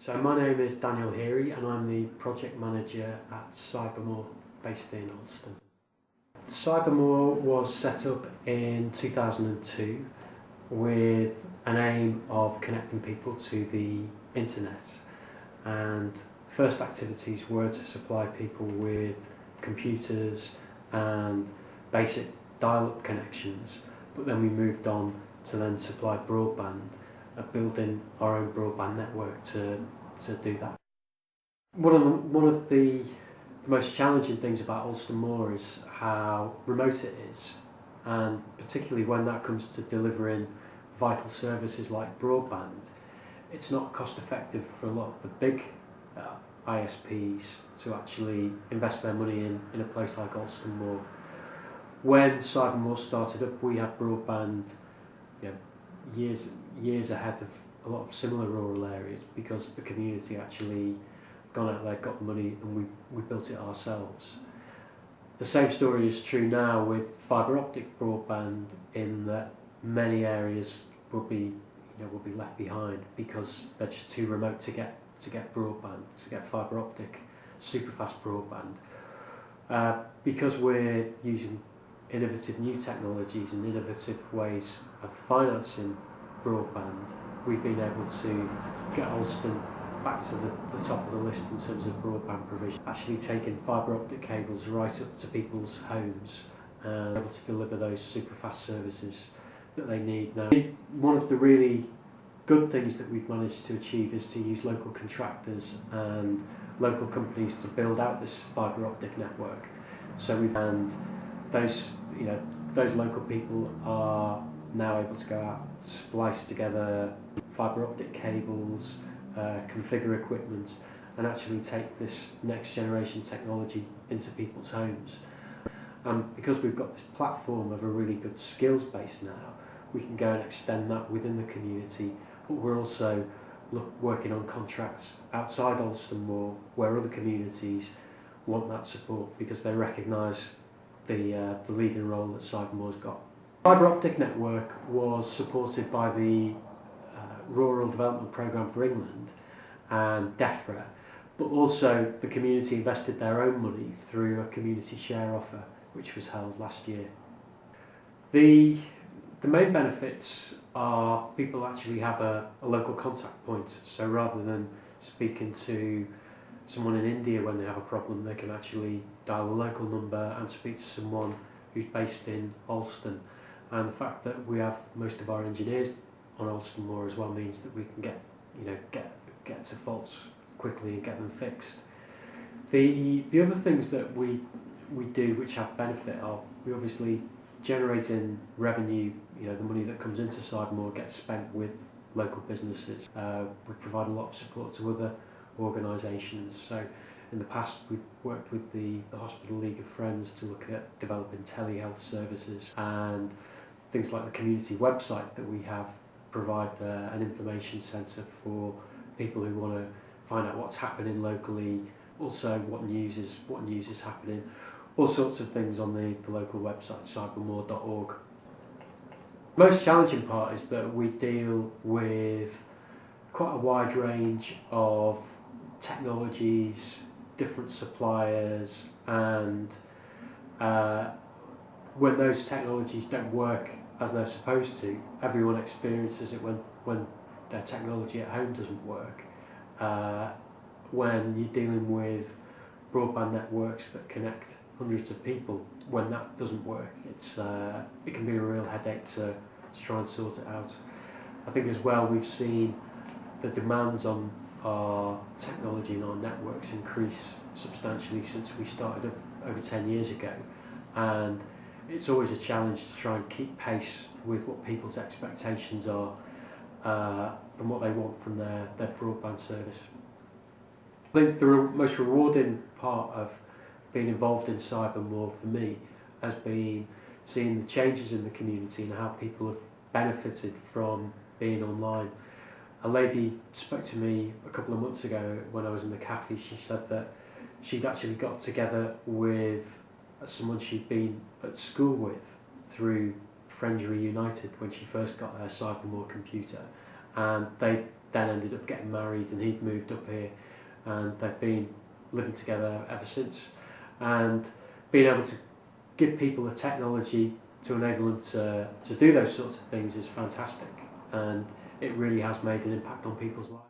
So my name is Daniel Heery and I'm the project manager at Cybermoor based in Alston. Cybermoor was set up in 2002 with an aim of connecting people to the internet, and first activities were to supply people with computers and basic dial-up connections, but then we moved on to then supply broadband, building our own broadband network to do that. One of the most challenging things about Alston Moor is how remote it is, and particularly when that comes to delivering vital services like broadband, it's not cost effective for a lot of the big ISPs to actually invest their money in a place like Alston Moor. When Cybermoor started up, we had broadband years ahead of a lot of similar rural areas, because the community actually gone out there, got money, and we built it ourselves. The same story is true now with fibre optic broadband, in that many areas will be left behind because they're just too remote to get broadband, to get fibre optic super fast broadband. Because we're using innovative new technologies and innovative ways of financing broadband, we've been able to get Alston back to the top of the list in terms of broadband provision, actually taking fibre optic cables right up to people's homes and able to deliver those super fast services that they need now. One of the really good things that we've managed to achieve is to use local contractors and local companies to build out this fibre optic network. So those local people are now able to go out, splice together fibre optic cables, configure equipment, and actually take this next generation technology into people's homes. And because we've got this platform of a really good skills base now, we can go and extend that within the community, but we're also working on contracts outside Alston Moor where other communities want that support because they recognise the leading role that Cybermoor's got. The fibre optic network was supported by the Rural Development Programme for England and DEFRA, but also the community invested their own money through a community share offer which was held last year. The main benefits are people actually have a local contact point, so rather than speaking to someone in India when they have a problem, they can actually dial a local number and speak to someone who's based in Alston. And the fact that we have most of our engineers on Alston Moor as well means that we can get to faults quickly and get them fixed. The other things that we do which have benefit are, we obviously generating revenue. The money that comes into Cybermoor gets spent with local businesses. We provide a lot of support to other organisations. So in the past we've worked with the Hospital League of Friends to look at developing telehealth services, and things like the community website that we have provide an information centre for people who want to find out what's happening locally, also what news is happening, all sorts of things on the local website cybermoor.org. The most challenging part is that we deal with quite a wide range of technologies, different suppliers, and when those technologies don't work as they're supposed to, everyone experiences it when their technology at home doesn't work. When you're dealing with broadband networks that connect hundreds of people, when that doesn't work, it can be a real headache to try and sort it out. I think as well we've seen the demands on our technology and our networks increase substantially since we started up over 10 years ago, and it's always a challenge to try and keep pace with what people's expectations are from what they want from their broadband service. I think the most rewarding part of being involved in Cybermoor for me has been seeing the changes in the community and how people have benefited from being online. A lady spoke to me a couple of months ago when I was in the cafe. She said that she'd actually got together with someone she'd been at school with through Friends Reunited when she first got her Cybermoor computer, and they then ended up getting married, and he'd moved up here, and they've been living together ever since. And being able to give people the technology to enable them to do those sorts of things is fantastic, and it really has made an impact on people's lives.